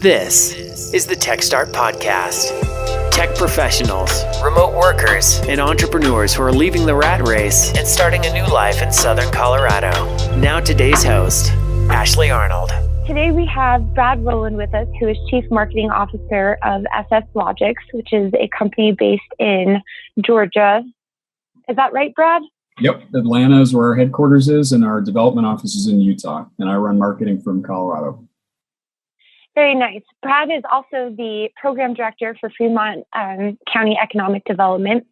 This is the TechStart podcast. Tech professionals, remote workers, and entrepreneurs who are leaving the rat race and starting a new life in Southern Colorado. Now today's host, Ashley Arnold. Today we have Brad Rowland with us, who is Chief Marketing Officer of FSLogix, which is a company based in Georgia. Is that right, Brad? Yep. Atlanta is where our headquarters is, and our development office is in Utah, and I run marketing from Colorado. Very nice. Brad is also the program director for Fremont County Economic Development,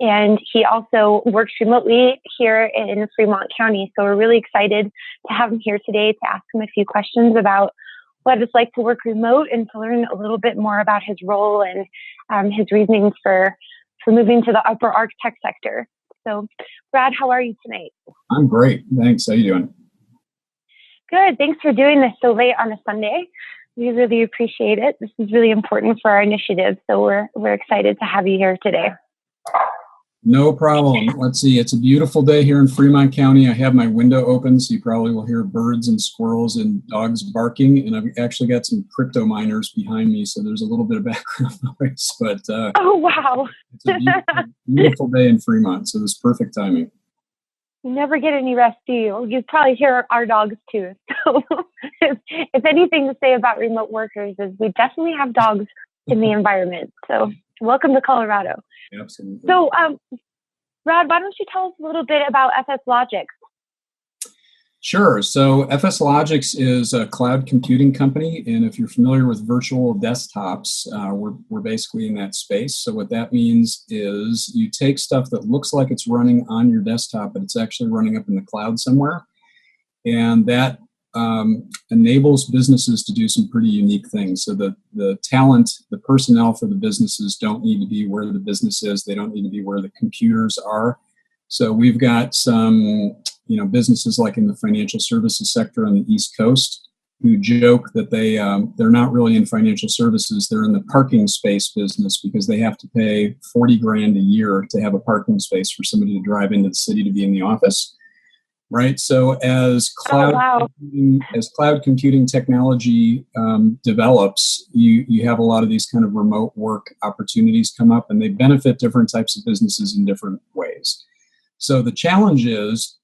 and he also works remotely here in Fremont County. So we're really excited to have him here today to ask him a few questions about what it's like to work remote and to learn a little bit more about his role and his reasoning for moving to the upper arc tech sector. So, Brad, how are you tonight? I'm great. Thanks. How you doing? Good. Thanks for doing this so late on a Sunday. We really appreciate it. This is really important for our initiative, so we're excited to have you here today. No problem. Let's see. It's a beautiful day here in Fremont County. I have my window open, so you probably will hear birds and squirrels and dogs barking. And I've actually got some crypto miners behind me, so there's a little bit of background noise. But oh wow, it's a beautiful day in Fremont, so this is perfect timing. You never get any rest, do you? You probably hear our dogs too. So if anything to say about remote workers is we definitely have dogs in the environment. So welcome to Colorado. Absolutely. So Brad, why don't you tell us a little bit about FSLogix? Sure. So FSLogix is a cloud computing company, and if you're familiar with virtual desktops, we're basically in that space. So what that means is you take stuff that looks like it's running on your desktop, but it's actually running up in the cloud somewhere, and that enables businesses to do some pretty unique things. So the talent, the personnel for the businesses don't need to be where the business is. They don't need to be where the computers are. So we've got some businesses like in the financial services sector on the East Coast who joke that they're not really in financial services. They're in the parking space business because they have to pay $40,000 a year to have a parking space for somebody to drive into the city to be in the office. Right. So as cloud computing technology develops, you have a lot of these kind of remote work opportunities come up, and they benefit different types of businesses in different ways. So the challenge is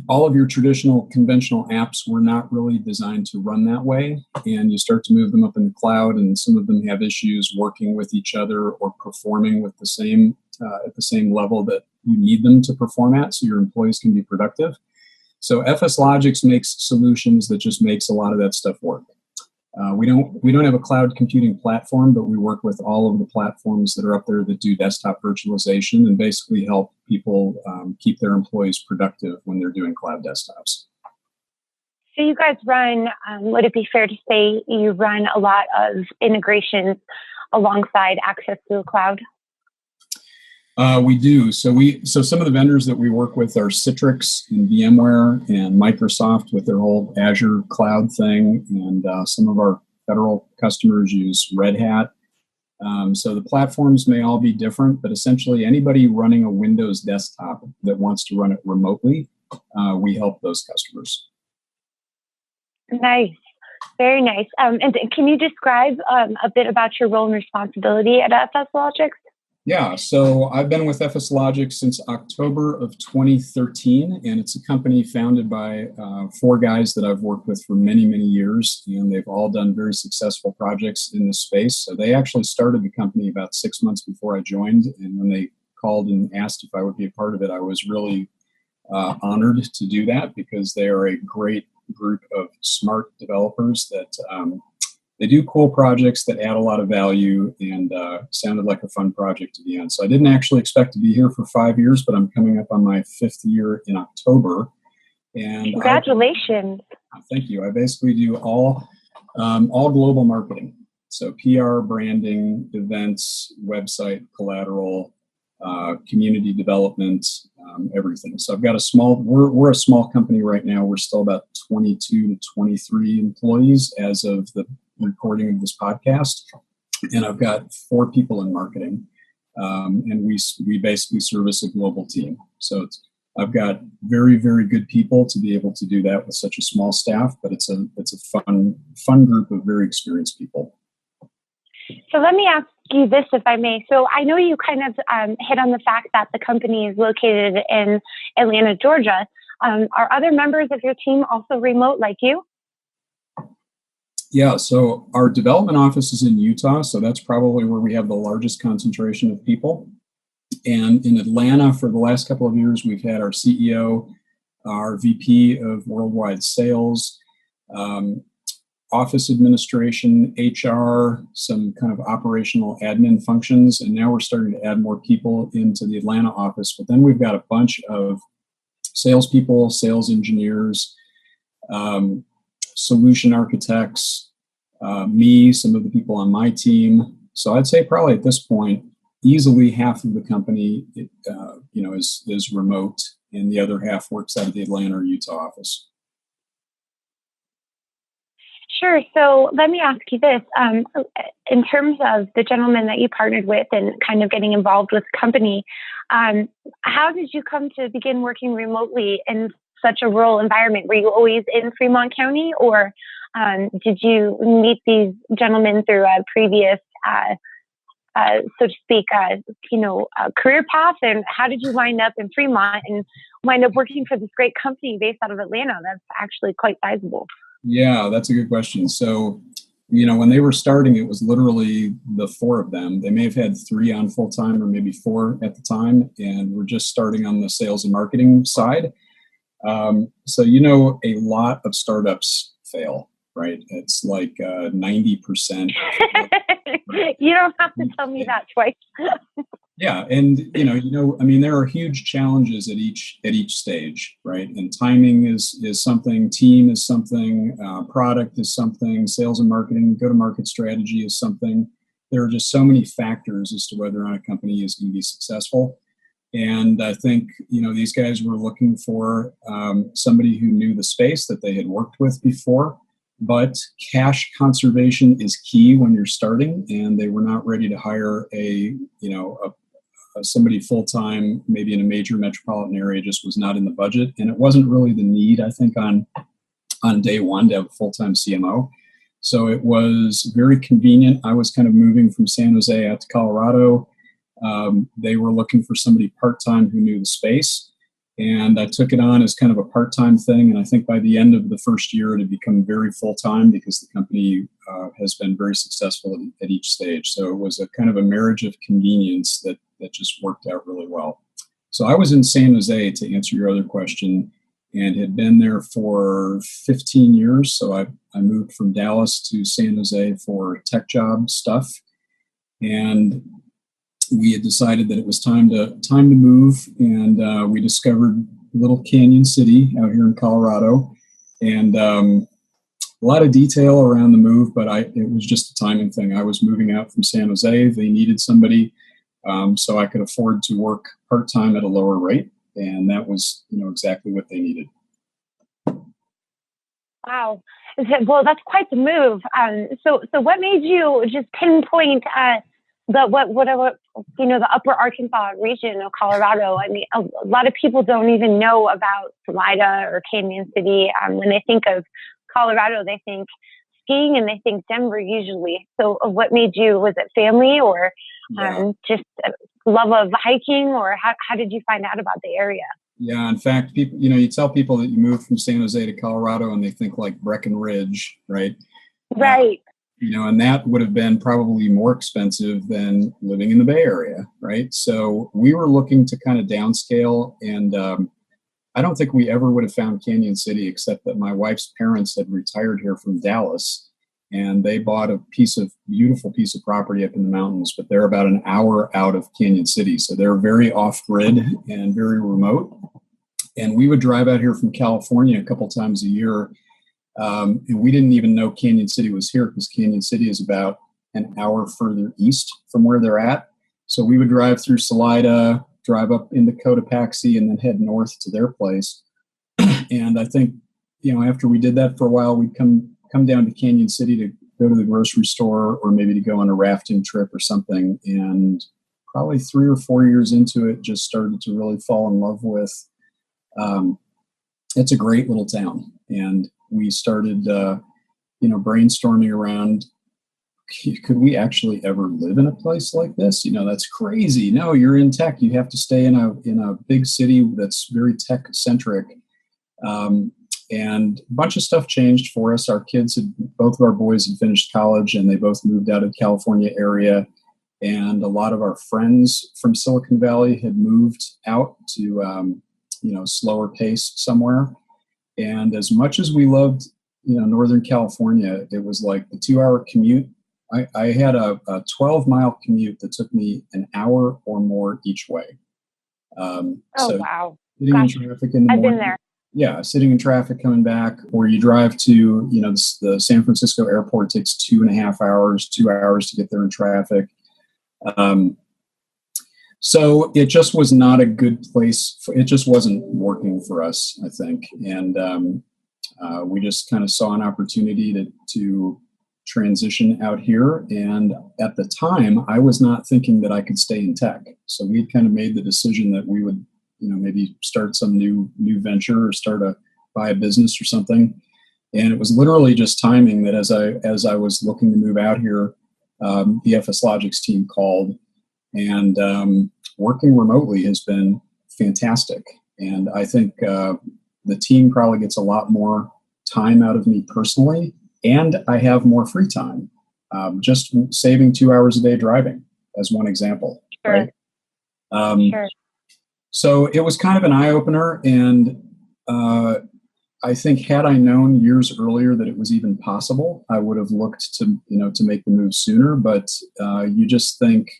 all of your traditional conventional apps were not really designed to run that way, and you start to move them up in the cloud, and some of them have issues working with each other or performing with the same at the same level that you need them to perform at, so your employees can be productive. So FSLogix makes solutions that just makes a lot of that stuff work. We don't have a cloud computing platform, but we work with all of the platforms that are up there that do desktop virtualization and basically help people keep their employees productive when they're doing cloud desktops. So you guys run, would it be fair to say you run a lot of integrations alongside access to the cloud? We do. So some of the vendors that we work with are Citrix and VMware and Microsoft with their whole Azure cloud thing. And some of our federal customers use Red Hat. So the platforms may all be different, but essentially anybody running a Windows desktop that wants to run it remotely, we help those customers. Nice. Very nice. And can you describe a bit about your role and responsibility at FSLogix? Yeah, so I've been with FSLogix since October of 2013, and it's a company founded by 4 guys that I've worked with for many, many years, and they've all done very successful projects in this space. So they actually started the company about 6 months before I joined, and when they called and asked if I would be a part of it, I was really honored to do that because they are a great group of smart developers that they do cool projects that add a lot of value, and sounded like a fun project to be on. So I didn't actually expect to be here for 5 years, but I'm coming up on my 5th year in October. And congratulations! Thank you. I basically do all global marketing. So PR, branding, events, website, collateral, community development, everything. So I've got we're a small company right now. We're still about 22 to 23 employees as of the recording of this podcast. And I've got 4 people in marketing. And we basically service a global team. So I've got very, very good people to be able to do that with such a small staff, but it's a fun group of very experienced people. So let me ask you this, if I may. So I know you kind of hit on the fact that the company is located in Atlanta, Georgia. Are other members of your team also remote like you? Yeah, so our development office is in Utah, so that's probably where we have the largest concentration of people. And in Atlanta, for the last couple of years, we've had our CEO, our VP of worldwide sales, office administration, HR, some kind of operational admin functions, and now we're starting to add more people into the Atlanta office. But then we've got a bunch of salespeople, sales engineers, solution architects, me, some of the people on my team. So I'd say probably at this point, easily half of the company, is remote, and the other half works out of the Atlanta or Utah office. Sure. So let me ask you this. In terms of the gentleman that you partnered with and kind of getting involved with the company, how did you come to begin working remotely in such a rural environment? Were you always in Fremont County, or did you meet these gentlemen through a previous, so to speak, career path? And how did you wind up in Fremont and wind up working for this great company based out of Atlanta? That's actually quite sizable. Yeah, that's a good question. So, when they were starting, it was literally the four of them. They may have had three on full time or maybe four at the time, and we're just starting on the sales and marketing side. So, a lot of startups fail, right? It's like 90%. You don't have to tell me that twice. Yeah, and there are huge challenges at each stage, right? And timing is something, team is something, product is something, sales and marketing, go-to-market strategy is something. There are just so many factors as to whether or not a company is going to be successful. And I think these guys were looking for somebody who knew the space that they had worked with before. But cash conservation is key when you're starting, and they were not ready to hire somebody full-time, maybe in a major metropolitan area. Just was not in the budget, and it wasn't really the need, I think, on day one to have a full-time CMO. So it was very convenient. I was kind of moving from San Jose out to Colorado. They were looking for somebody part-time who knew the space, and I took it on as kind of a part-time thing. And I think by the end of the first year, it had become very full-time because the company has been very successful at each stage. So it was a kind of a marriage of convenience that just worked out really well. So I was in San Jose, to answer your other question, and had been there for 15 years. So I moved from Dallas to San Jose for tech job stuff. And we had decided that it was time to move, and we discovered Little Canyon City out here in Colorado, and a lot of detail around the move, but it was just a timing thing. I was moving out from San Jose. They needed somebody, so I could afford to work part-time at a lower rate, and that was exactly what they needed. Wow. Well, that's quite the move. So what made you just pinpoint the upper Arkansas region of Colorado? I mean, a lot of people don't even know about Salida or Canyon City. When they think of Colorado, they think skiing and they think Denver usually. So what made you, was it family or just love of hiking, or how did you find out about the area? Yeah, in fact, people, you tell people that you moved from San Jose to Colorado and they think like Breckenridge, right? Right. And that would have been probably more expensive than living in the Bay Area, right? So we were looking to kind of downscale, and I don't think we ever would have found Canyon City, except that my wife's parents had retired here from Dallas, and they bought a beautiful piece of property up in the mountains, but they're about an hour out of Canyon City. So they're very off-grid and very remote. And we would drive out here from California a couple times a year. And we didn't even know Canyon City was here, because Canyon City is about an hour further east from where they're at. So we would drive through Salida, drive up into Cotopaxi, and then head north to their place. And I think, after we did that for a while, we'd come down to Canyon City to go to the grocery store, or maybe to go on a rafting trip or something. And probably 3 or 4 years into it, just started to really fall in love with it's a great little town. And we started, brainstorming around, could we actually ever live in a place like this? That's crazy. No, you're in tech. You have to stay in a big city that's very tech centric. And a bunch of stuff changed for us. Both of our boys had finished college, and they both moved out of the California area. And a lot of our friends from Silicon Valley had moved out to, slower pace somewhere. And as much as we loved, Northern California, it was like the 2-hour commute. I had a 12-mile commute that took me an hour or more each way. Wow. Sitting in traffic in the I've morning, been there. Yeah, sitting in traffic coming back, or you drive to, the San Francisco airport takes 2.5 hours, 2 hours to get there in traffic. So it just was not a good place. It just wasn't working for us, I think. And we just kind of saw an opportunity to transition out here. And at the time, I was not thinking that I could stay in tech. So we kind of made the decision that we would, maybe start some new venture or buy a business or something. And it was literally just timing that as I was looking to move out here, the FSLogix team called, and working remotely has been fantastic. And I think the team probably gets a lot more time out of me personally, and I have more free time. Just saving 2 hours a day driving, as one example. Sure. Right? Sure. So it was kind of an eye-opener, and I think had I known years earlier that it was even possible, I would have looked to make the move sooner. But you just think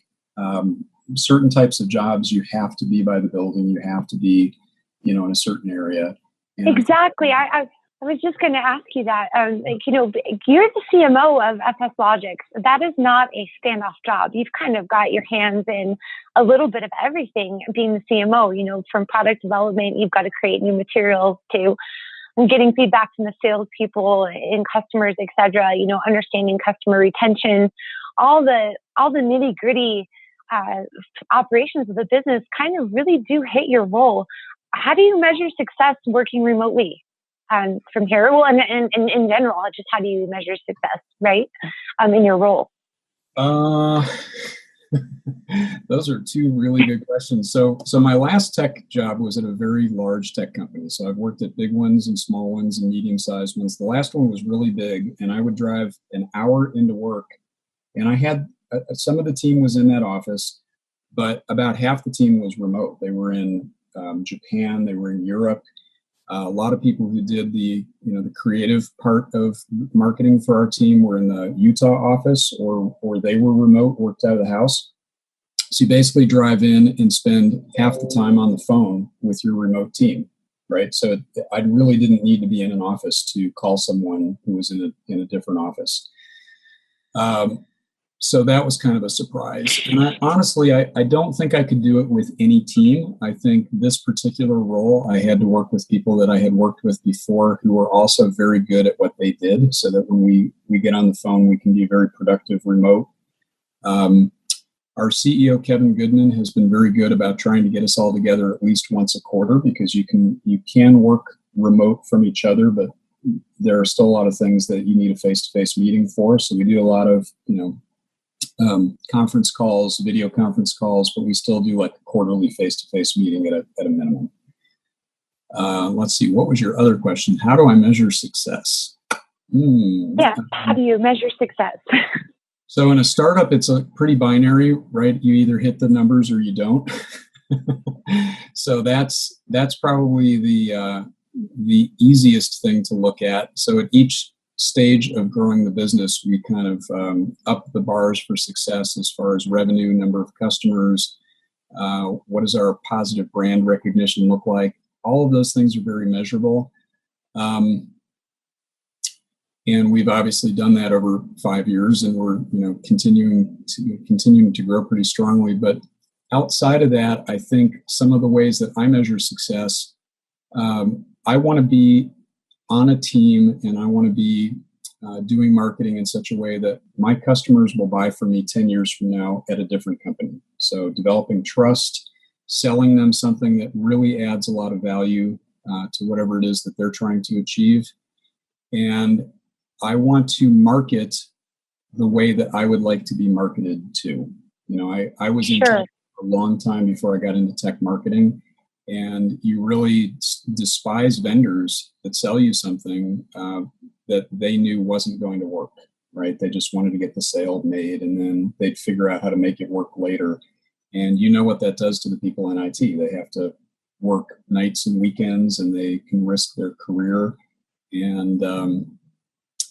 certain types of jobs, you have to be by the building, you have to be, in a certain area. And exactly. I was just going to ask you that. You're the CMO of FSLogix. That is not a standoff job. You've kind of got your hands in a little bit of everything being the CMO, from product development, you've got to create new materials to getting feedback from the salespeople and customers, et cetera, understanding customer retention, all the nitty gritty operations of the business kind of really do hit your role. How do you measure success working remotely? From here, well, and in general, just how do you measure success, right? In your role. Those are two really good questions. So my last tech job was at a very large tech company. So I've worked at big ones and small ones and medium-sized ones. The last one was really big, and I would drive an hour into work. And I had some of the team was in that office, but about half the team was remote. They were in Japan, they were in Europe. A lot of people who did the creative part of marketing for our team were in the Utah office, or they were remote, worked out of the house. So you basically drive in and spend half the time on the phone with your remote team, right? So I really didn't need to be in an office to call someone who was in a different office. So that was kind of a surprise. And honestly, I don't think I could do it with any team. I think this particular role, I had to work with people that I had worked with before who were also very good at what they did, so that when we get on the phone, we can be very productive remote. Our CEO, Kevin Goodman, has been very good about trying to get us all together at least once a quarter, because you can work remote from each other, but there are still a lot of things that you need a face-to-face meeting for. So we do a lot of, conference calls, video conference calls, but we still do like a quarterly face-to-face meeting at a minimum. Let's see, what was your other question? How do I measure success? Yeah, how do you measure success? So in a startup, it's a pretty binary, right? You either hit the numbers or you don't. So that's probably the easiest thing to look at. So at each stage of growing the business, we kind of up the bars for success as far as revenue, number of customers, what does our positive brand recognition look like? All of those things are very measurable. And we've obviously done that over 5 years, and we're continuing to grow pretty strongly. But outside of that, I think some of the ways that I measure success, I want to be on a team, and I want to be doing marketing in such a way that my customers will buy from me 10 years from now at a different company. So developing trust, selling them something that really adds a lot of value, to whatever it is that they're trying to achieve. And I want to market the way that I would like to be marketed to. I was in tech for a long time before I got into tech marketing, and you really despise vendors that sell you something that they knew wasn't going to work, right? They just wanted to get the sale made, and then they'd figure out how to make it work later. And you know what that does to the people in IT. They have to work nights and weekends, and they can risk their career, and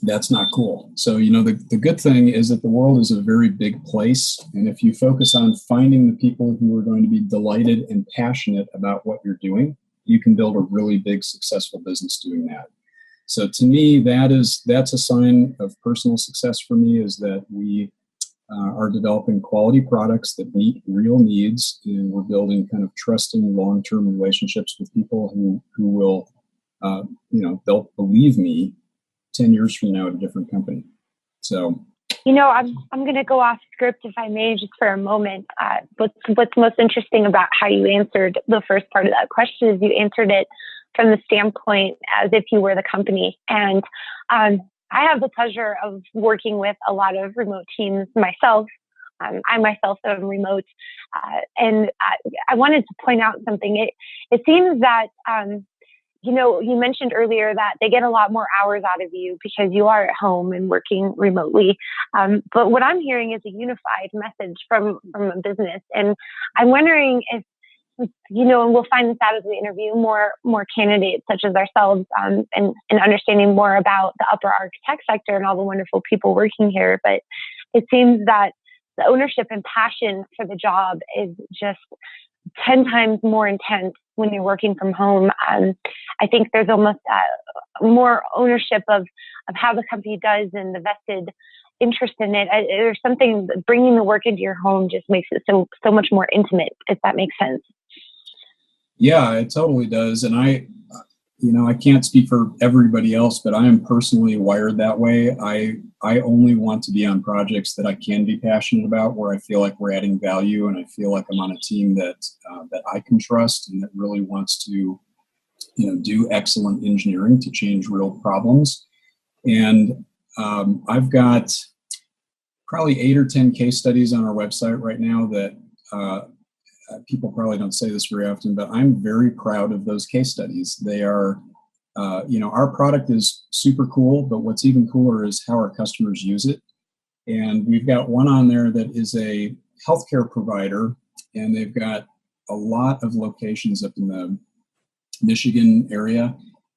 that's not cool. So, the good thing is that the world is a very big place, and if you focus on finding the people who are going to be delighted and passionate about what you're doing, you can build a really big, successful business doing that. So to me, that's a sign of personal success for me, is that we are developing quality products that meet real needs, and we're building kind of trusting long-term relationships with people who will, they'll believe me 10 years from now at a different company. So, I'm going to go off script, if I may, just for a moment. What's most interesting about how you answered the first part of that question is you answered it from the standpoint as if you were the company. And I have the pleasure of working with a lot of remote teams myself. I myself am remote. And I wanted to point out something. It seems that, you mentioned earlier that they get a lot more hours out of you because you are at home and working remotely. But what I'm hearing is a unified message from a business. And I'm wondering if, and we'll find this out as we interview more candidates such as ourselves, and understanding more about the upper architect sector and all the wonderful people working here. But it seems that the ownership and passion for the job is just 10 times more intense when you're working from home. I think there's almost more ownership of how the company does and the vested interest in it. There's something, bringing the work into your home just makes it so much more intimate, if that makes sense. Yeah, it totally does. And I can't speak for everybody else, but I am personally wired that way. I only want to be on projects that I can be passionate about, where I feel like we're adding value, and I feel like I'm on a team that I can trust and that really wants to, do excellent engineering to change real problems. And I've got probably 8 or 10 case studies on our website right now that people probably don't say this very often, but I'm very proud of those case studies. They are, our product is super cool, but what's even cooler is how our customers use it. And we've got one on there that is a healthcare provider, and they've got a lot of locations up in the Michigan area,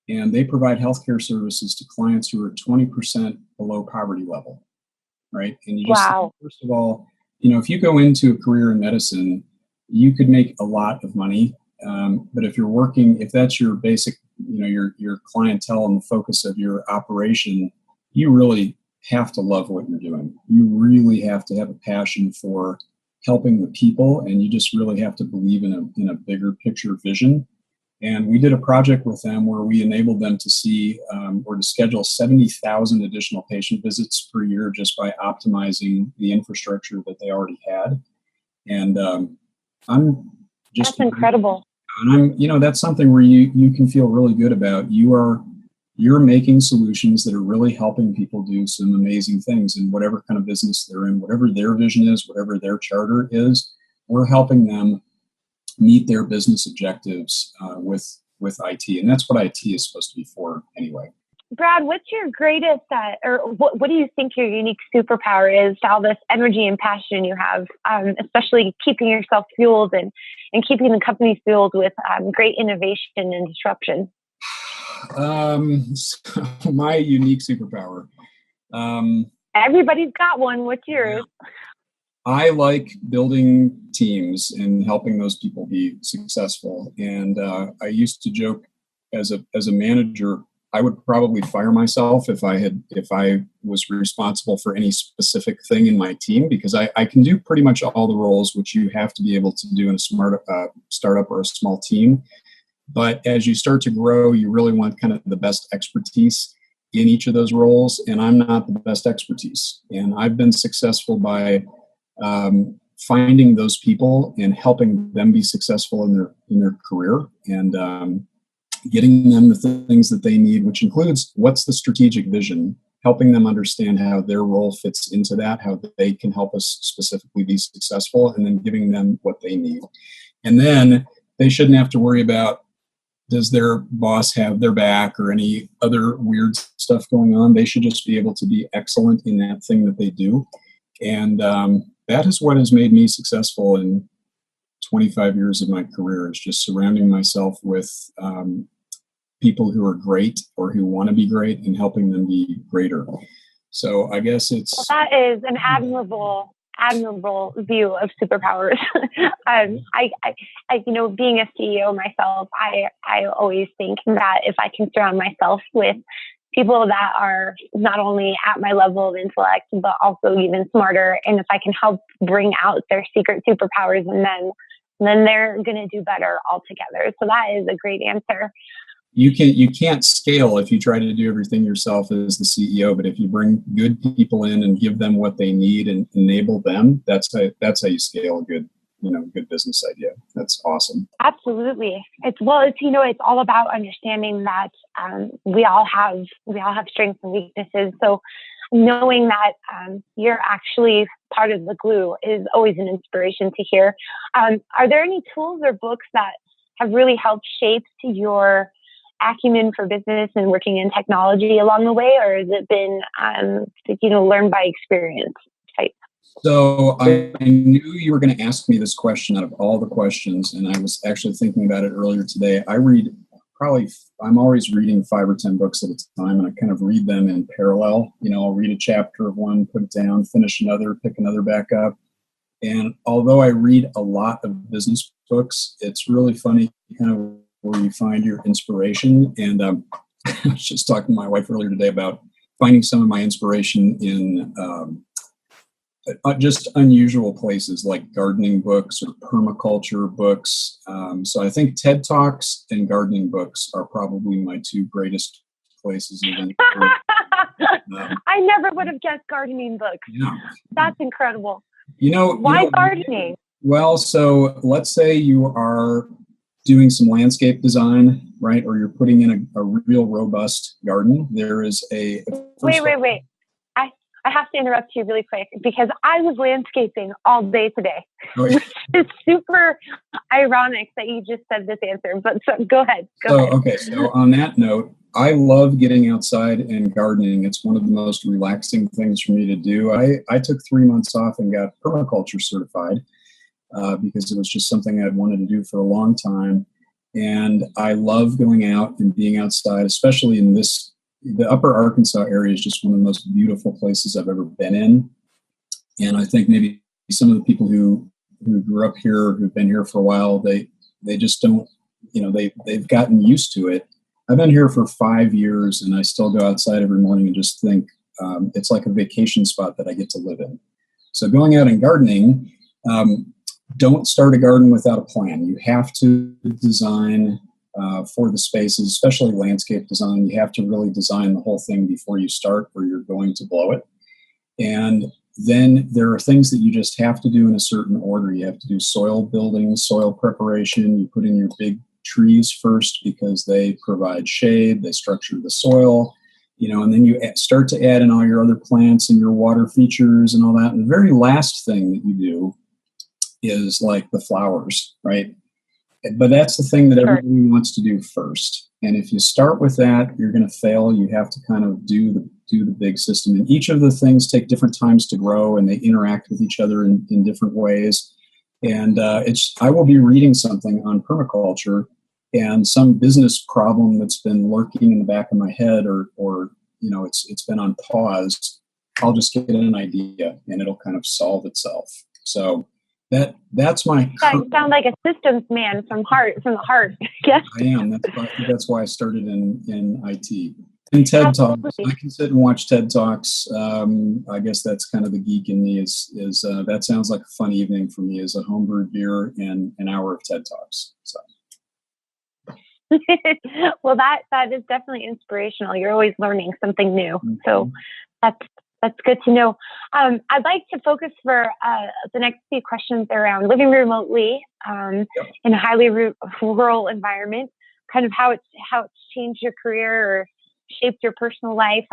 and they provide healthcare services to clients who are 20% below poverty level, right? And you just, first of all, if you go into a career in medicine, you could make a lot of money, but if that's your basic, your clientele and the focus of your operation, you really have to love what you're doing. You really have to have a passion for helping the people, and you just really have to believe in a bigger picture vision. And we did a project with them where we enabled them to see or to schedule 70,000 additional patient visits per year just by optimizing the infrastructure that they already had. And I'm just— That's incredible. And that's something where you can feel really good about. You're making solutions that are really helping people do some amazing things in whatever kind of business they're in, whatever their vision is, whatever their charter is. We're helping them meet their business objectives with IT, and that's what IT is supposed to be for anyway. Brad, what's your greatest, or what do you think your unique superpower is to all this energy and passion you have, especially keeping yourself fueled and keeping the company fueled with great innovation and disruption? So my unique superpower. Everybody's got one. What's yours? I like building teams and helping those people be successful. And I used to joke as a manager, I would probably fire myself if I was responsible for any specific thing in my team, because I can do pretty much all the roles which you have to be able to do in a smart startup or a small team. But as you start to grow, you really want kind of the best expertise in each of those roles. And I'm not the best expertise. And I've been successful by finding those people and helping them be successful in their career. And getting them the things that they need, which includes what's the strategic vision, helping them understand how their role fits into that, how they can help us specifically be successful, and then giving them what they need. And then they shouldn't have to worry about, does their boss have their back or any other weird stuff going on? They should just be able to be excellent in that thing that they do. And that is what has made me successful in 25 years of my career, is just surrounding myself with people who are great or who want to be great and helping them be greater. So I guess it's... Well, that is an admirable view of superpowers. Being a CEO myself, I always think that if I can surround myself with people that are not only at my level of intellect, but also even smarter, and if I can help bring out their secret superpowers in them, then they're going to do better altogether. So that is a great answer. You can't scale if you try to do everything yourself as the CEO, but if you bring good people in and give them what they need and enable them, that's how you scale a good business idea. That's awesome. Absolutely. It's all about understanding that we all have strengths and weaknesses. So knowing that you're actually part of the glue is always an inspiration to hear. Are there any tools or books that have really helped shape your acumen for business and working in technology along the way, or has it been learned by experience type? So I knew you were going to ask me this question out of all the questions, and I was actually thinking about it earlier today. I'm always reading 5 or 10 books at a time, and I kind of read them in parallel. I'll read a chapter of one, put it down, finish another, pick another back up. And although I read a lot of business books, it's really funny kind of where you find your inspiration. And I was just talking to my wife earlier today about finding some of my inspiration in just unusual places like gardening books or permaculture books. So I think TED Talks and gardening books are probably my 2 greatest places. I never would have guessed gardening books. Yeah. That's incredible. Why gardening? Well, so let's say you are doing some landscape design, right? Or you're putting in a real robust garden. There is a... Wait. I have to interrupt you really quick because I was landscaping all day today. Oh, yeah. It's super ironic that you just said this answer, but go ahead. Okay, so on that note, I love getting outside and gardening. It's one of the most relaxing things for me to do. I took 3 months off and got permaculture certified because it was just something I'd wanted to do for a long time. And I love going out and being outside, especially in the upper Arkansas area is just one of the most beautiful places I've ever been in. And I think maybe some of the people who grew up here, who've been here for a while, they just don't, they've gotten used to it. I've been here for 5 years and I still go outside every morning and just think it's like a vacation spot that I get to live in. So going out and gardening, don't start a garden without a plan. You have to design for the spaces, especially landscape design. You have to really design the whole thing before you start or you're going to blow it. And then there are things that you just have to do in a certain order. You have to do soil building, soil preparation. You put in your big trees first because they provide shade, they structure the soil, and then you start to add in all your other plants and your water features and all that. And the very last thing that you do is like the flowers, right? But that's the thing that everybody wants to do first. And if you start with that, you're going to fail. You have to kind of do the big system. And each of the things take different times to grow, and they interact with each other in different ways. And I will be reading something on permaculture, and some business problem that's been lurking in the back of my head, or it's been on pause. I'll just get an idea, and it'll kind of solve itself. So that's my... You sound like a systems man from the heart. Yes. I am. That's why I started in IT. And TED Talks. I can sit and watch TED Talks. I guess that's kind of the geek in me is that sounds like a fun evening for me, is a homebrewed beer and an hour of TED Talks. So. Well, that is definitely inspirational. You're always learning something new. Mm-hmm. So that's good to know. I'd like to focus for the next few questions around living remotely in a highly rural environment, kind of how it's changed your career or shaped your personal life.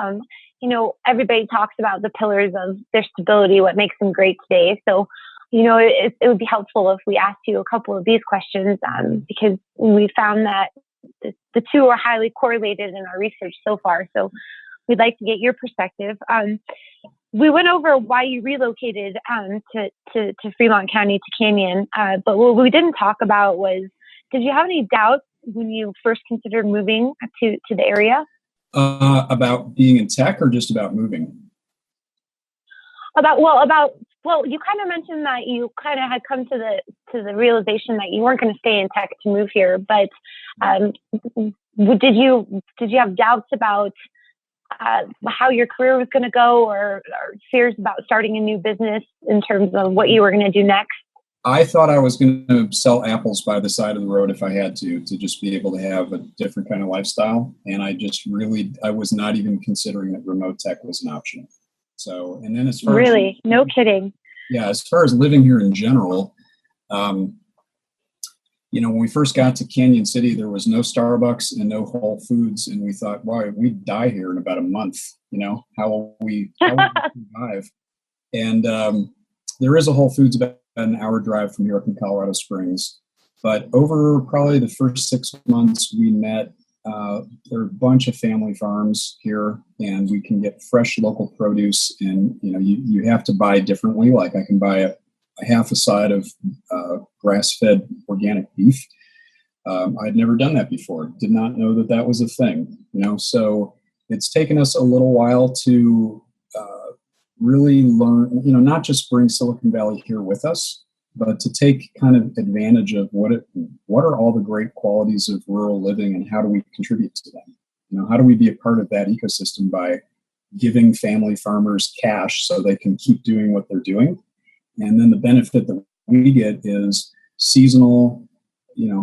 Everybody talks about the pillars of their stability, what makes them great today. So, it would be helpful if we asked you a couple of these questions, because we found that the two are highly correlated in our research so far. So we'd like to get your perspective. We went over why you relocated to Fremont County, to Canyon. But what we didn't talk about was, did you have any doubts when you first considered moving to the area? About being in tech, or just about moving? Well, you kind of mentioned that you kind of had come to the realization that you weren't going to stay in tech to move here. But did you have doubts about how your career was going to go, or fears about starting a new business in terms of what you were going to do next? I thought I was going to sell apples by the side of the road if I had to just be able to have a different kind of lifestyle. And I was not even considering that remote tech was an option. So, and then as far really, no kidding. Yeah, as far as living here in general, when we first got to Canyon City, there was no Starbucks and no Whole Foods, and we thought, wow, we'd die here in about a month. How will we survive? And there is a Whole Foods about an hour drive from here up in Colorado Springs. But over probably the first 6 months, we met. There are a bunch of family farms here, and we can get fresh local produce. And you have to buy differently. Like I can buy a half a side of grass-fed organic beef. I'd never done that before. Did not know that was a thing. So it's taken us a little while to really learn. Not just bring Silicon Valley here with us, but to take kind of advantage of what are all the great qualities of rural living, and how do we contribute to them? How do we be a part of that ecosystem by giving family farmers cash so they can keep doing what they're doing? And then the benefit that we get is seasonal,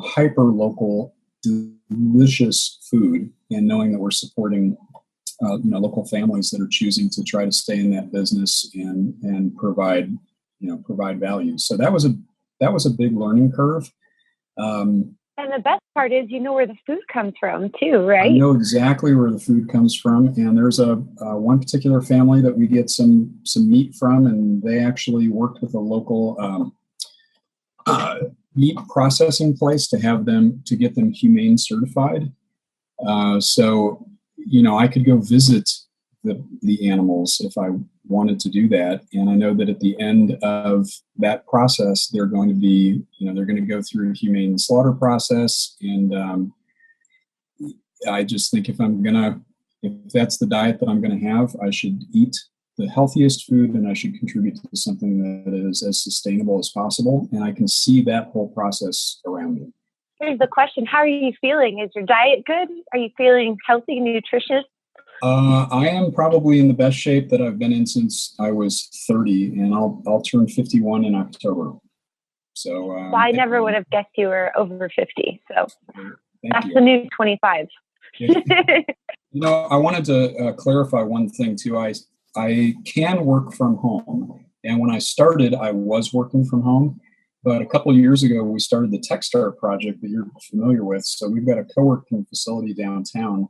hyper local, delicious food, and knowing that we're supporting local families that are choosing to try to stay in that business and provide value. So that was a big learning curve. And the best part is, where the food comes from too, right? I know exactly where the food comes from. And there's a one particular family that we get some meat from, and they actually worked with a local meat processing place to get them humane certified. So I could go visit the animals if I wanted to do that. And I know that at the end of that process, they're going to go through a humane slaughter process. And I just think if that's the diet that I'm going to have, I should eat the healthiest food, and I should contribute to something that is as sustainable as possible. And I can see that whole process around me. Here's the question. How are you feeling? Is your diet good? Are you feeling healthy and nutritious? I am probably in the best shape that I've been in since I was 30, and I'll turn 51 in October. So I never would have guessed you were over 50. So that's you. The new 25. I wanted to clarify one thing too. I can work from home, and when I started, I was working from home. But a couple of years ago, we started the TechStart project that you're familiar with. So we've got a co-working facility downtown.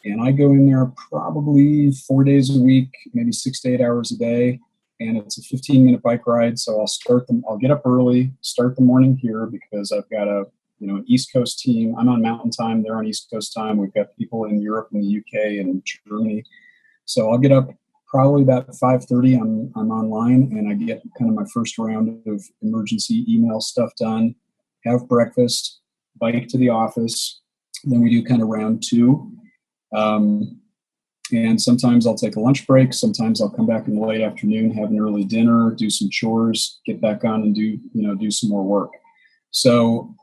And I go in there probably 4 days a week, maybe 6 to 8 hours a day. And it's a 15-minute bike ride. So I'll get up early, start the morning here, because I've got an East Coast team. I'm on Mountain Time. They're on East Coast Time. We've got people in Europe and the UK and Germany. So I'll get up probably about 5:30. I'm online, and I get kind of my first round of emergency email stuff done, have breakfast, bike to the office. Then we do kind of round two. And sometimes I'll take a lunch break. Sometimes I'll come back in the late afternoon, have an early dinner, do some chores, get back on and do some more work. So,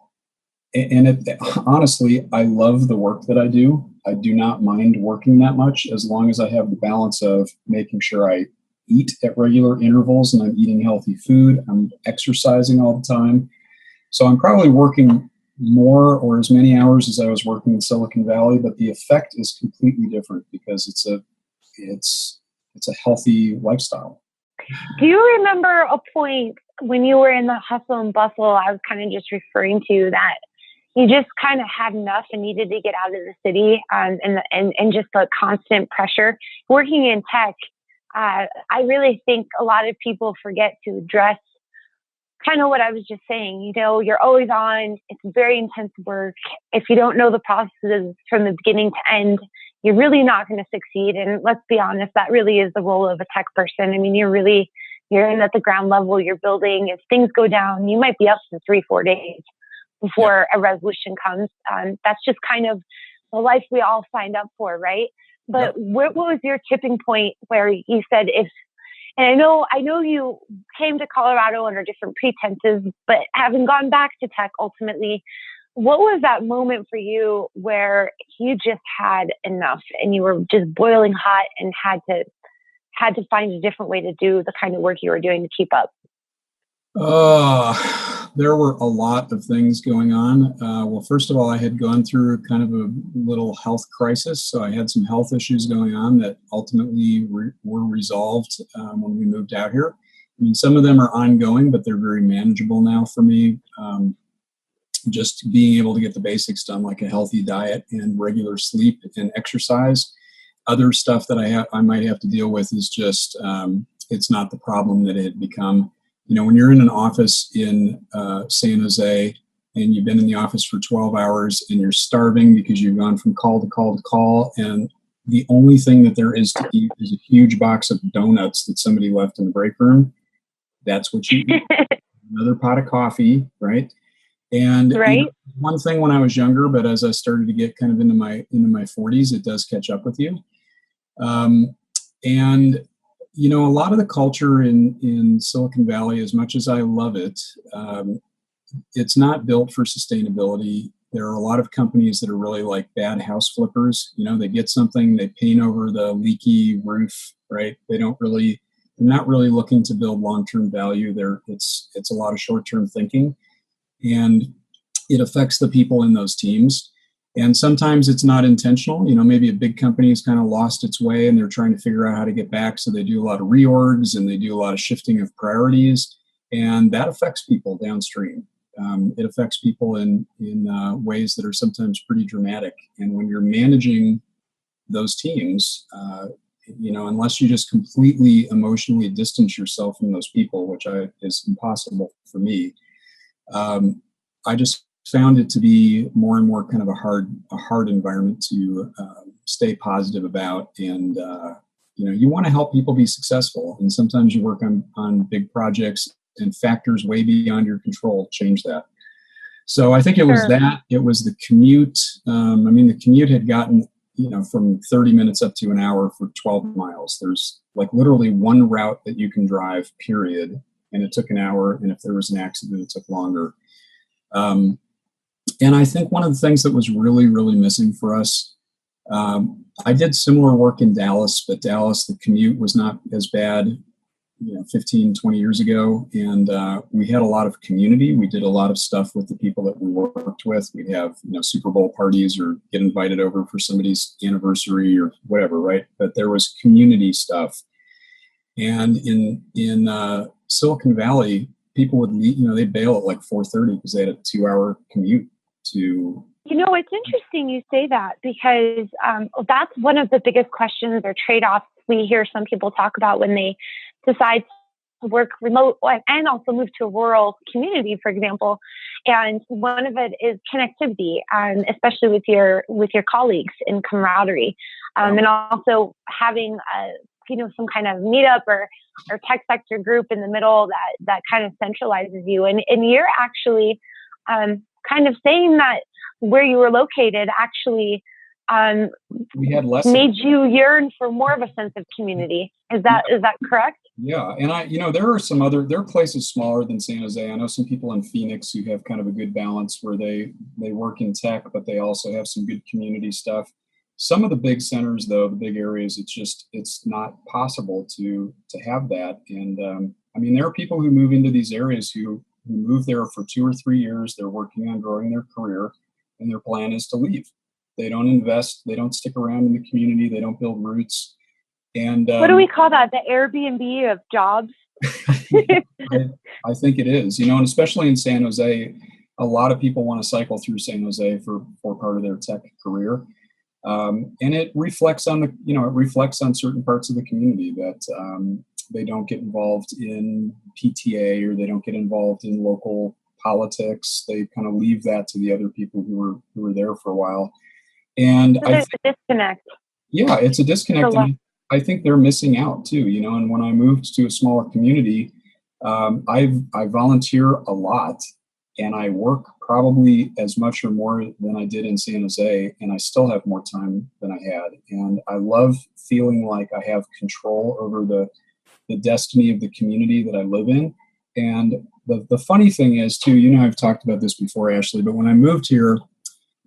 honestly, I love the work that I do. I do not mind working that much, as long as I have the balance of making sure I eat at regular intervals and I'm eating healthy food. I'm exercising all the time. So I'm probably working more or as many hours as I was working in Silicon Valley, but the effect is completely different because it's a healthy lifestyle. Do you remember a point when you were in the hustle and bustle? I was kind of just referring to that. you just kind of had enough and needed to get out of the city, and just the constant pressure. Working in tech, I really think a lot of people forget to address kind of what I was just saying. You know, you're always on. It's very intense work. If you don't know the processes from the beginning to end, you're really not going to succeed. And let's be honest, that really is the role of a tech person. I mean, you're in at the ground level, you're building. If things go down, you might be up for 3-4 days before a resolution comes. That's just kind of the life we all signed up for, right? But what was your tipping point where you said, and I know you came to Colorado under different pretenses, but having gone back to tech ultimately, what was that moment for you where you just had enough and you were just boiling hot and had to find a different way to do the kind of work you were doing to keep up? There were a lot of things going on. Well, first of all, I had gone through kind of a little health crisis. So I had some health issues going on that ultimately were resolved when we moved out here. I mean, some of them are ongoing, but they're very manageable now for me. Just being able to get the basics done, like a healthy diet and regular sleep and exercise. Other stuff that I might have to deal with is just, it's not the problem that it had become. You know, when you're in an office in San Jose and you've been in the office for 12 hours and you're starving because you've gone from call to call to call, and the only thing that there is to eat is a huge box of donuts that somebody left in the break room. That's what you eat. Another pot of coffee, right? And right. You know, one thing when I was younger, but as I started to get kind of into my 40s, it does catch up with you. And you know, a lot of the culture in Silicon Valley, as much as I love it, it's not built for sustainability. There are a lot of companies that are really like bad house flippers. You know, they get something, they paint over the leaky roof, right? They're not really looking to build long-term value. It's a lot of short-term thinking, and it affects the people in those teams. And sometimes it's not intentional. You know, maybe a big company has kind of lost its way and they're trying to figure out how to get back. So they do a lot of reorgs and they do a lot of shifting of priorities. And that affects people downstream. It affects people in ways that are sometimes pretty dramatic. And when you're managing those teams, you know, unless you just completely emotionally distance yourself from those people, which is impossible for me, I just found it to be more and more kind of a hard environment to stay positive about. And you know, you want to help people be successful, and sometimes you work on big projects and factors way beyond your control change that. So I think it was that. It was the commute. I mean, the commute had gotten, you know, from 30 minutes up to an hour for 12 miles. There's like literally one route that you can drive, period, and it took an hour. And if there was an accident, it took longer. And I think one of the things that was really, really missing for us, I did similar work in Dallas, but Dallas, the commute was not as bad, you know, 15, 20 years ago. And we had a lot of community. We did a lot of stuff with the people that we worked with. We'd have, you know, Super Bowl parties or get invited over for somebody's anniversary or whatever, right? But there was community stuff. And in Silicon Valley, people would leave, you know, they'd bail at like 4:30 because they had a 2-hour commute to. You know, it's interesting you say that, because that's one of the biggest questions or trade-offs we hear some people talk about when they decide to work remote and also move to a rural community, for example. And one of it is connectivity, especially with your colleagues and camaraderie, and also having you know, some kind of meetup or tech sector group in the middle that kind of centralizes you. And you're actually kind of saying that where you were located actually we had less made you yearn for more of a sense of community. Is that correct? Yeah. And you know, there are places smaller than San Jose. I know some people in Phoenix who have kind of a good balance where they work in tech, but they also have some good community stuff. Some of the big centers, though, the big areas, it's not possible to have that. And I mean, there are people who move into these areas who move there for 2 or 3 years. They're working on growing their career, and their plan is to leave. They don't invest. They don't stick around in the community. They don't build roots. And what do we call that? The Airbnb of jobs? I think it is, you know, and especially in San Jose, a lot of people want to cycle through San Jose for part of their tech career. And it reflects on certain parts of the community that they don't get involved in PTA or they don't get involved in local politics. They kind of leave that to the other people who were there for a while. And so there's a disconnect. Yeah, it's a disconnect. And I think they're missing out too, and when I moved to a smaller community, I volunteer a lot and I work probably as much or more than I did in San Jose, and I still have more time than I had. And I love feeling like I have control over the destiny of the community that I live in. And the funny thing is too, I've talked about this before, Ashley, but when I moved here,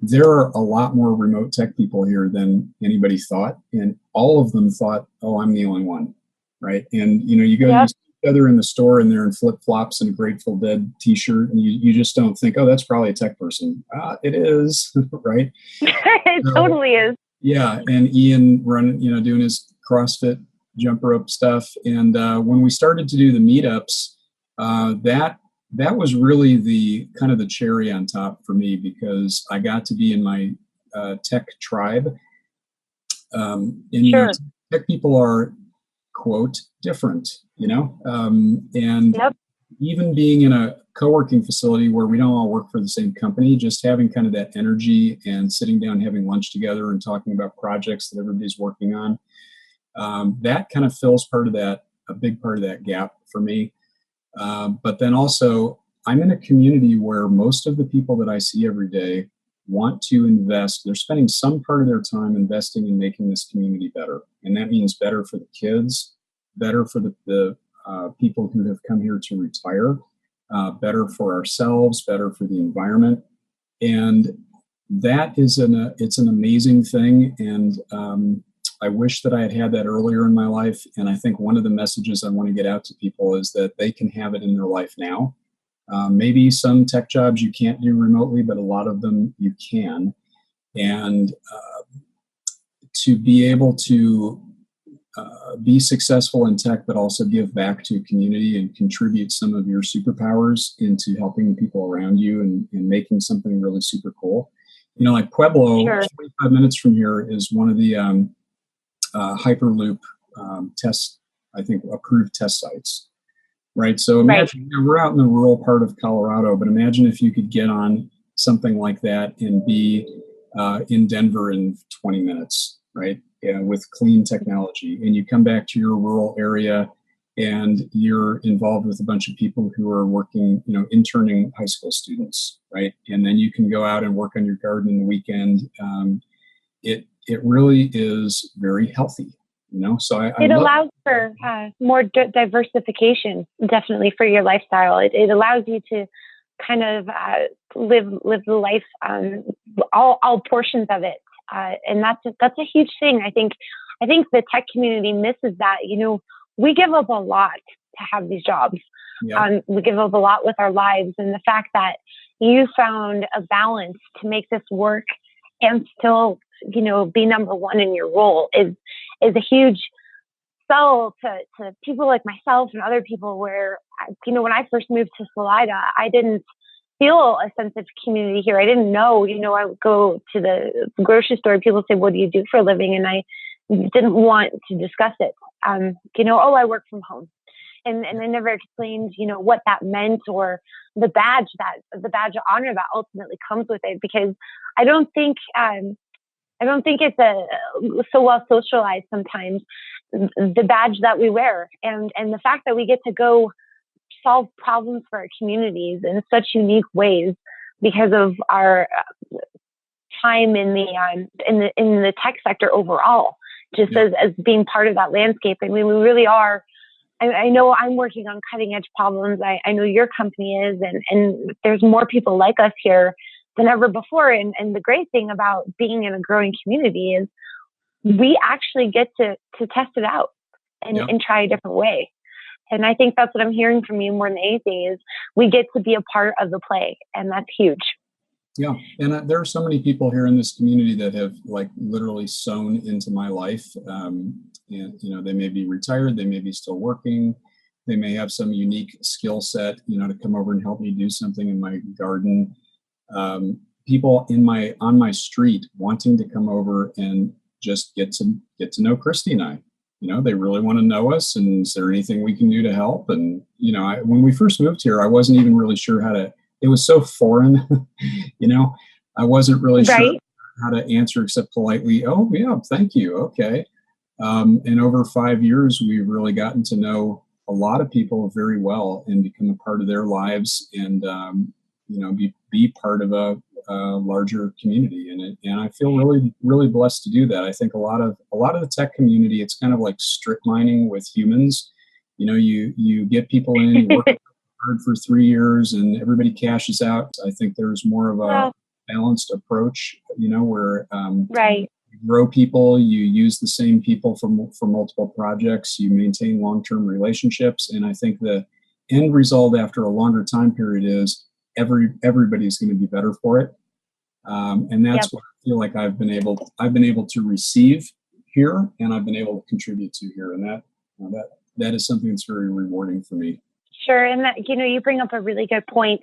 there are a lot more remote tech people here than anybody thought. And all of them thought, oh, I'm the only one, right? And, you go Yep. see each other in the store and they're in flip-flops and a Grateful Dead t-shirt. And you just don't think, oh, that's probably a tech person. It is, right? It totally is. Yeah, and Ian doing his CrossFit jump rope stuff. And when we started to do the meetups, that was really the kind of the cherry on top for me, because I got to be in my tech tribe. And Sure. Tech people are, quote, different, and Yep. even being in a co-working facility where we don't all work for the same company, just having kind of that energy and sitting down, having lunch together and talking about projects that everybody's working on, that kind of fills a big part of that gap for me. But then also, I'm in a community where most of the people that I see every day want to invest. They're spending some part of their time investing in making this community better. And that means better for the kids, better for the people who have come here to retire, better for ourselves, better for the environment. And that is it's an amazing thing. And I wish that I had that earlier in my life. And I think one of the messages I want to get out to people is that they can have it in their life now. Maybe some tech jobs you can't do remotely, but a lot of them you can. And to be able to be successful in tech, but also give back to a community and contribute some of your superpowers into helping people around you and making something really super cool. Like Pueblo, Sure. 25 minutes from here is one of the Hyperloop test, I think, approved test sites, right? So imagine, we're out in the rural part of Colorado, but imagine if you could get on something like that and be in Denver in 20 minutes, right? With clean technology, and you come back to your rural area and you're involved with a bunch of people who are working, interning high school students, right? And then you can go out and work on your garden in the weekend. It really is very healthy, So it allows for more diversification, definitely, for your lifestyle. It allows you to kind of live the life, all portions of it, and that's a huge thing. I think the tech community misses that. We give up a lot to have these jobs. Yeah. We give up a lot with our lives, and the fact that you found a balance to make this work and still, be number one in your role is a huge sell to people like myself and other people where, when I first moved to Salida, I didn't feel a sense of community here. I didn't know, I would go to the grocery store and people say, what do you do for a living? And I didn't want to discuss it. I work from home. And I never explained, what that meant, or the badge of honor that ultimately comes with it, because I don't think it's so well socialized sometimes, the badge that we wear, and the fact that we get to go solve problems for our communities in such unique ways because of our time in the tech sector overall, just as being part of that landscape. I mean, we really are. I know I'm working on cutting edge problems. I know your company is, and there's more people like us here than ever before. And the great thing about being in a growing community is we actually get to test it out and try a different way. And I think that's what I'm hearing from you more than anything is we get to be a part of the play, and that's huge. Yeah. And there are so many people here in this community that have literally sewn into my life. And, they may be retired, they may be still working, They may have some unique skill set, to come over and help me do something in my garden. People on my street wanting to come over and just get to know Christy and I. They really want to know us, and is there anything we can do to help? And when we first moved here, I wasn't even really sure how to. It was so foreign, I wasn't really sure how to answer except politely. Oh yeah, thank you. Okay. And over 5 years, we've really gotten to know a lot of people very well and become a part of their lives, and be part of a larger community. And I feel really, really blessed to do that. I think a lot of the tech community, it's kind of like strip mining with humans. You get people in, you work hard for 3 years, and everybody cashes out. I think there's more of a balanced approach, where you grow people, you use the same people for multiple projects, you maintain long-term relationships, and I think the end result after a longer time period is everybody's going to be better for it, and that's what I feel like I've been able to receive here, and I've been able to contribute to here, and that is something that's very rewarding for me. Sure, and that you bring up a really good point.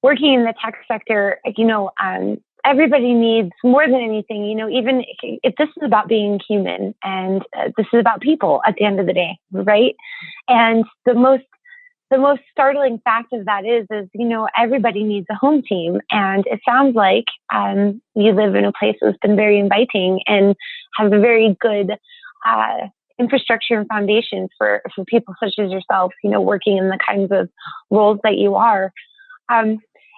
Working in the tech sector, everybody needs more than anything. Even if this is about being human, and this is about people at the end of the day, right? And the most startling fact of that is everybody needs a home team, and it sounds like you live in a place that's been very inviting and has a very good infrastructure and foundation for people such as yourself, working in the kinds of roles that you are.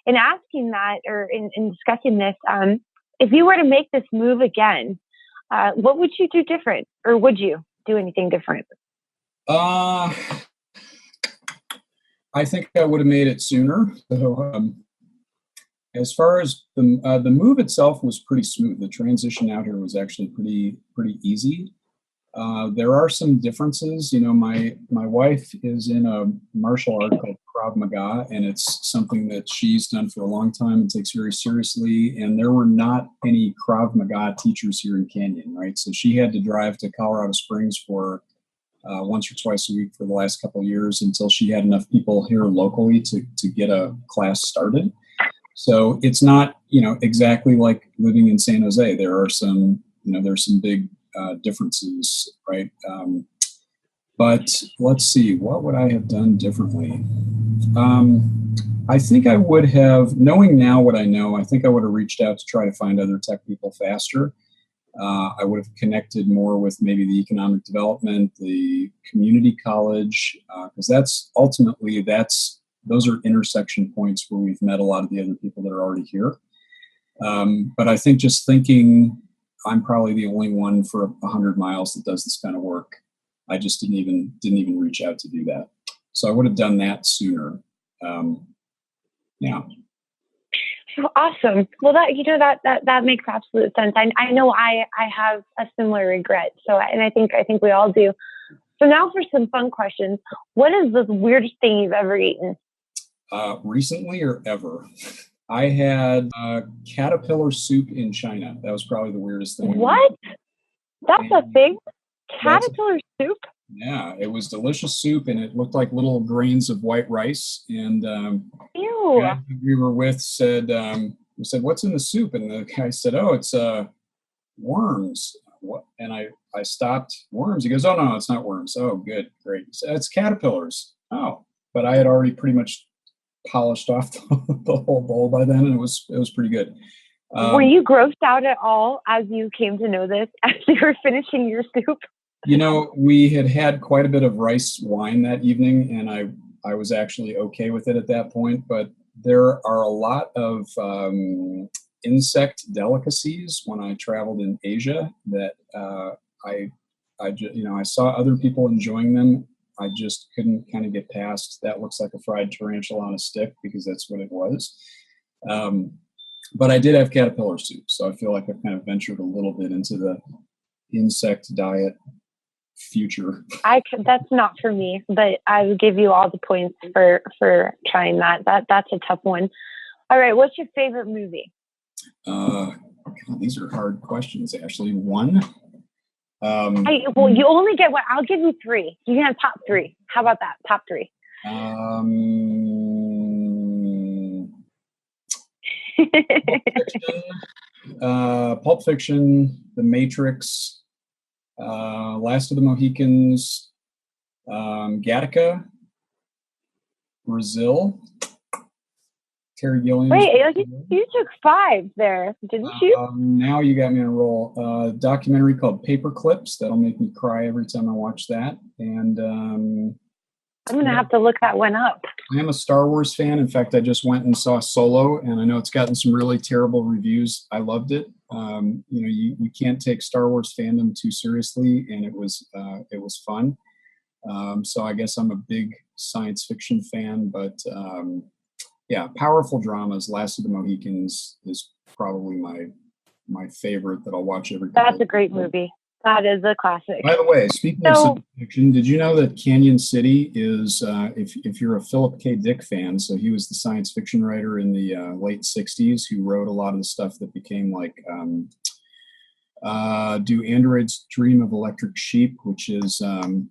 In asking that, or in discussing this, if you were to make this move again, what would you do different, or would you do anything different? I think I would have made it sooner. So, as far as the move itself was pretty smooth. The transition out here was actually pretty easy. There are some differences. My wife is in a martial art called Krav Maga, and it's something that she's done for a long time and takes very seriously. And there were not any Krav Maga teachers here in Canyon, right? So she had to drive to Colorado Springs for once or twice a week for the last couple of years until she had enough people here locally to get a class started. So it's not, exactly like living in San Jose. There are some, there's some big differences, right? But let's see, what would I have done differently? I think I would have, knowing now what I know, I think I would have reached out to try to find other tech people faster. I would have connected more with maybe the economic development, the community college, because those are intersection points where we've met a lot of the other people that are already here. But I think just thinking I'm probably the only one for 100 miles that does this kind of work. I just didn't even reach out to do that. So I would have done that sooner. Yeah. Awesome. Well, that makes absolute sense. I know I have a similar regret. So, and I think we all do. So now for some fun questions. What is the weirdest thing you've ever eaten? Recently or ever? I had caterpillar soup in China. That was probably the weirdest thing. What? That's a thing? Caterpillar soup? Yeah, it was delicious soup, and it looked like little grains of white rice. And ew. The guy we were with said, we said, "What's in the soup?" And the guy said, "Oh, it's worms." What? And I stopped. Worms? He goes, "Oh no, it's not worms." Oh, good, great. So it's caterpillars. Oh, but I had already pretty much polished off the whole bowl by then, and it was pretty good. Were you grossed out at all as you came to know this, as you were finishing your soup? We had quite a bit of rice wine that evening, and I was actually okay with it at that point. But there are a lot of insect delicacies when I traveled in Asia that I saw other people enjoying them. I just couldn't kind of get past that. Looks like a fried tarantula on a stick, because that's what it was. But I did have caterpillar soup, so I feel like I've kind of ventured a little bit into the insect diet future. That's not for me, but I would give you all the points for trying that. That's a tough one. All right, what's your favorite movie? God, these are hard questions, Ashley. One. Well, you only get one. I'll give you three. You can have top three. How about that? Top three. Pulp Fiction, The Matrix, Last of the Mohicans, Gattaca, Brazil, Terry Gilliam. Wait, you took 5 there, didn't you? Now you got me on a roll. Documentary called Paper Clips. That'll make me cry every time I watch that. And I'm going to have to look that one up. I am a Star Wars fan. In fact, I just went and saw Solo, and I know it's gotten some really terrible reviews. I loved it. You can't take Star Wars fandom too seriously, and it was fun. So I guess I'm a big science fiction fan, but powerful dramas. Last of the Mohicans is probably my favorite that I'll watch every. That's a great movie. That is a classic. By the way, speaking of science fiction, did you know that Canyon City is, if you're a Philip K. Dick fan, so he was the science fiction writer in the late 60s who wrote a lot of the stuff that became like Do Androids Dream of Electric Sheep, which is, I'm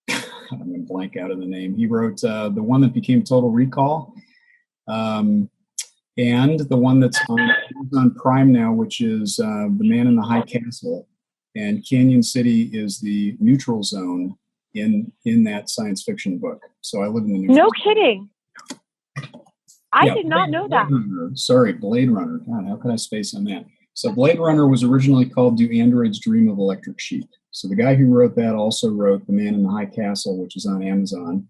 going to blank out of the name. He wrote the one that became Total Recall, and the one that's on Prime now, which is The Man in the High Castle. And Canyon City is the neutral zone in that science fiction book. So I live in the neutral zone. No kidding. I did not know that. Blade Runner. God, how could I space on that? So Blade Runner was originally called Do Androids Dream of Electric Sheep. So the guy who wrote that also wrote The Man in the High Castle, which is on Amazon.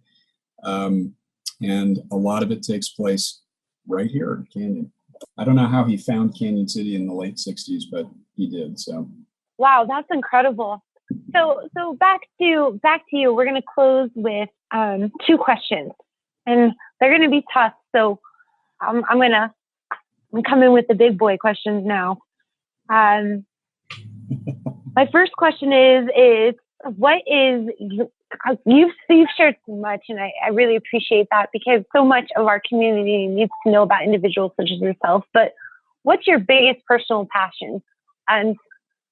And a lot of it takes place right here in Canyon. I don't know how he found Canyon City in the late 60s, but he did. So. Wow, that's incredible. So back to you. We're going to close with 2 questions, and they're going to be tough. So I'm coming with the big boy questions now. My first question is what is you've shared so much, and I really appreciate that because so much of our community needs to know about individuals such as yourself. But what's your biggest personal passion? And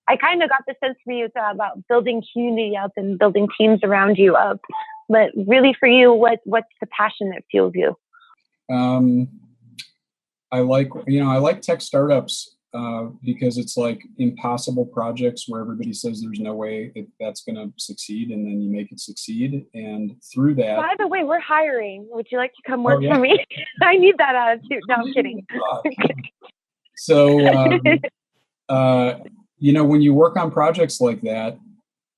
I kind of got the sense for you about building community up and building teams around you up. But really for you, what's the passion that fuels you? I like tech startups because it's like impossible projects where everybody says there's no way that's going to succeed, and then you make it succeed. And through that. By the way, we're hiring. Would you like to come work for me? I need that attitude. No, I'm kidding. So, when you work on projects like that,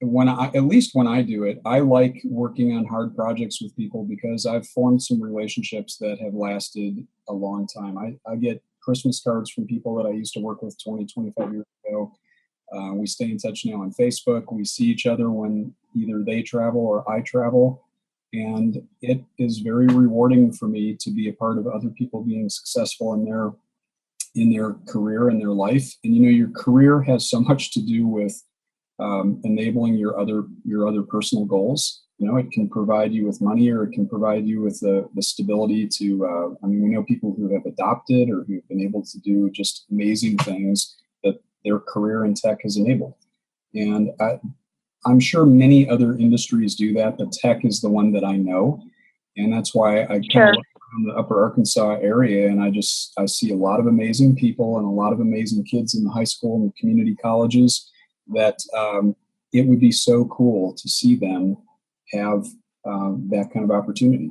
at least when I do it, I like working on hard projects with people because I've formed some relationships that have lasted a long time. I get Christmas cards from people that I used to work with 20, 25 years ago. We stay in touch now on Facebook. We see each other when either they travel or I travel. And it is very rewarding for me to be a part of other people being successful in their career and their life. And your career has so much to do with enabling your other personal goals. It can provide you with money, or it can provide you with the stability to we know people who have adopted or who've been able to do just amazing things that their career in tech has enabled. And I'm sure many other industries do that, but tech is the one that I know. And that's why I kind of look around the Upper Arkansas area, and I see a lot of amazing people and a lot of amazing kids in the high school and the community colleges that it would be so cool to see them have that kind of opportunity.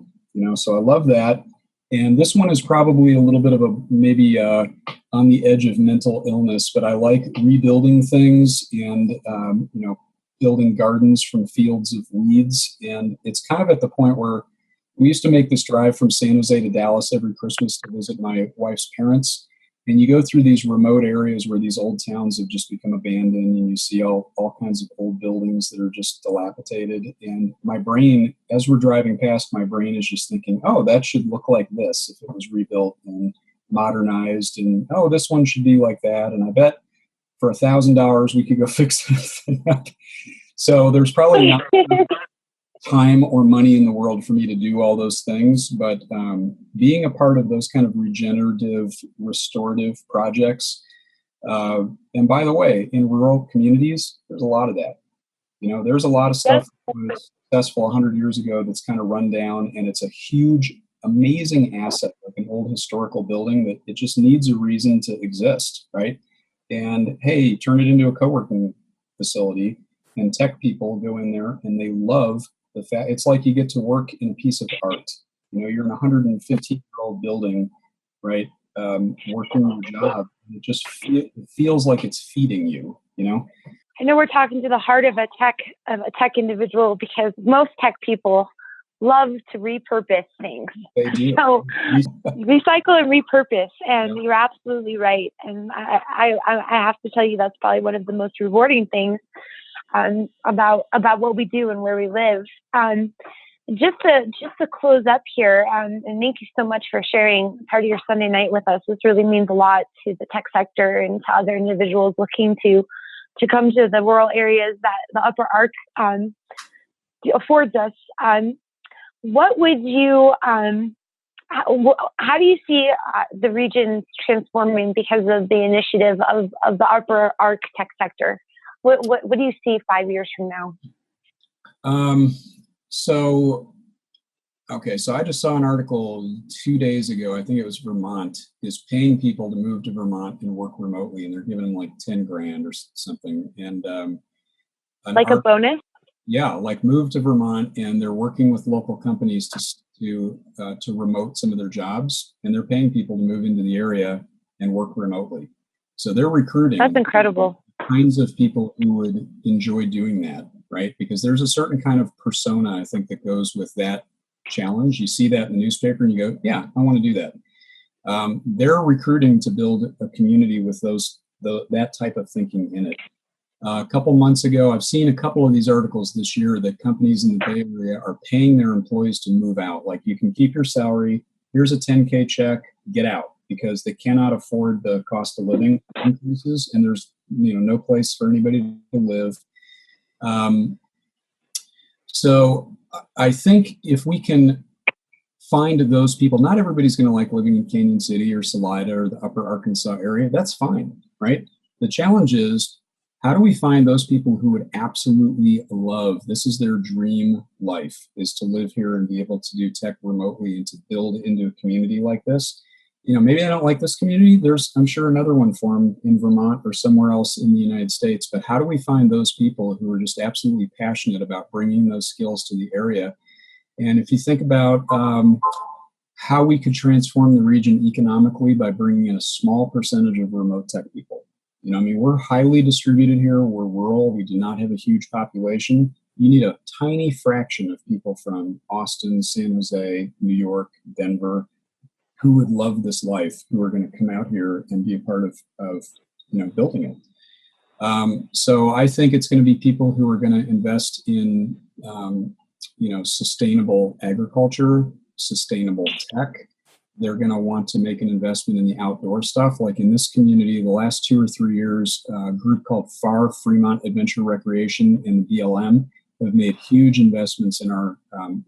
So I love that. And this one is probably a little bit of maybe on the edge of mental illness, but I like rebuilding things and, building gardens from fields of weeds. And it's kind of at the point where we used to make this drive from San Jose to Dallas every Christmas to visit my wife's parents. And you go through these remote areas where these old towns have just become abandoned, and you see all kinds of old buildings that are just dilapidated. And my brain, as we're driving past, my brain is just thinking, oh, that should look like this if it was rebuilt and modernized. And, oh, this one should be like that. And I bet for $1,000 we could go fix it. So there's probably not time or money in the world for me to do all those things, but being a part of those kind of regenerative, restorative projects And by the way, in rural communities, there's a lot of that. There's a lot of stuff that was successful 100 years ago that's kind of run down, and it's a huge, amazing asset, like an old historical building that it just needs a reason to exist, right? And hey, turn it into a co-working facility, and tech people go in there and they love the fact it's like you get to work in a piece of art. You're in a 115-year-old building, right? Working your job. It just it feels like it's feeding you, I know we're talking to the heart of a tech individual, because most tech people love to repurpose things. They do. So recycle and repurpose, and you're absolutely right. And I have to tell you, that's probably one of the most rewarding things about what we do and where we live. Just to close up here, and thank you so much for sharing part of your Sunday night with us. This really means a lot to the tech sector and to other individuals looking to come to the rural areas that the Upper Arc affords us. What would you, how do you see the region transforming because of the initiative of the Upper Arc tech sector? What do you see 5 years from now? So I just saw an article 2 days ago. I think it was Vermont is paying people to move to Vermont and work remotely, and they're giving them like 10 grand or something. And a bonus? Yeah, like move to Vermont, and they're working with local companies to remote some of their jobs, and they're paying people to move into the area and work remotely. So they're recruiting. That's incredible. Kinds of people who would enjoy doing that, right? Because there's a certain kind of persona, I think, that goes with that challenge. You see that in the newspaper and you go, yeah, I want to do that. They're recruiting to build a community with that type of thinking in it. A couple months ago, I've seen a couple of these articles this year that companies in the Bay Area are paying their employees to move out. Like, you can keep your salary, here's a 10K check, get out, because they cannot afford the cost of living increases, and there's no place for anybody to live. So I think if we can find those people, not everybody's going to like living in Canyon City or Salida or the Upper Arkansas area. That's fine, right? The challenge is, how do we find those people who would absolutely love, this is their dream life, is to live here and be able to do tech remotely and to build into a community like this? Maybe I don't like this community. There's, I'm sure, another one for them in Vermont or somewhere else in the United States. But how do we find those people who are just absolutely passionate about bringing those skills to the area? And if you think about how we could transform the region economically by bringing in a small percentage of remote tech people. We're highly distributed here. We're rural. We do not have a huge population. You need a tiny fraction of people from Austin, San Jose, New York, Denver, who would love this life, who are going to come out here and be a part of building it. So I think it's going to be people who are going to invest in sustainable agriculture, sustainable tech. They're going to want to make an investment in the outdoor stuff. Like in this community, the last 2 or 3 years, a group called FAR, Fremont Adventure Recreation, and the BLM have made huge investments in our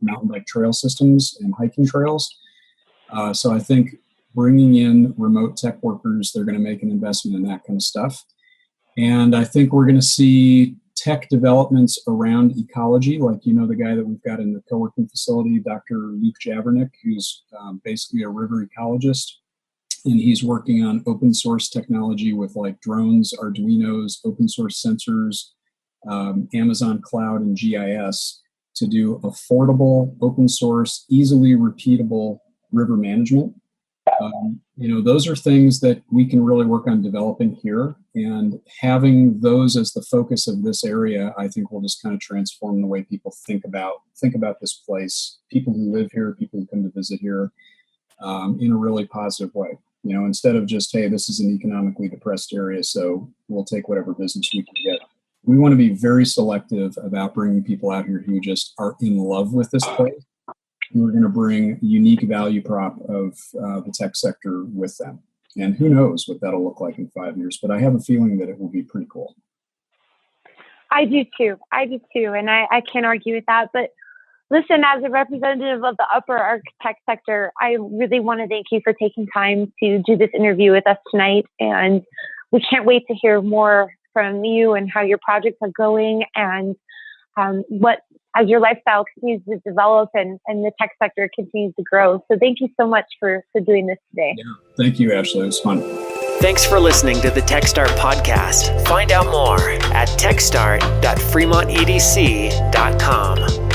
mountain bike trail systems and hiking trails. So I think bringing in remote tech workers, they're going to make an investment in that kind of stuff. And I think we're going to see tech developments around ecology, like, the guy that we've got in the co-working facility, Dr. Luke Javernick, who's basically a river ecologist. And he's working on open source technology with like drones, Arduinos, open source sensors, Amazon Cloud, and GIS to do affordable, open source, easily repeatable river management. Those are things that we can really work on developing here, and having those as the focus of this area, I think, will just kind of transform the way people think about this place, people who live here, people who come to visit here, in a really positive way. Instead of just, hey, this is an economically depressed area, so we'll take whatever business we can get. We want to be very selective about bringing people out here who just are in love with this place. We're going to bring unique value prop of the tech sector with them. And who knows what that'll look like in 5 years, but I have a feeling that it will be pretty cool. I do too. And I can't argue with that. But listen, as a representative of the Upper Arc tech sector, I really want to thank you for taking time to do this interview with us tonight. And we can't wait to hear more from you and how your projects are going and what as your lifestyle continues to develop and the tech sector continues to grow. So thank you so much for doing this today. Yeah, thank you, Ashley. It was fun. Thanks for listening to the TechStart podcast. Find out more at techstart.fremontedc.com.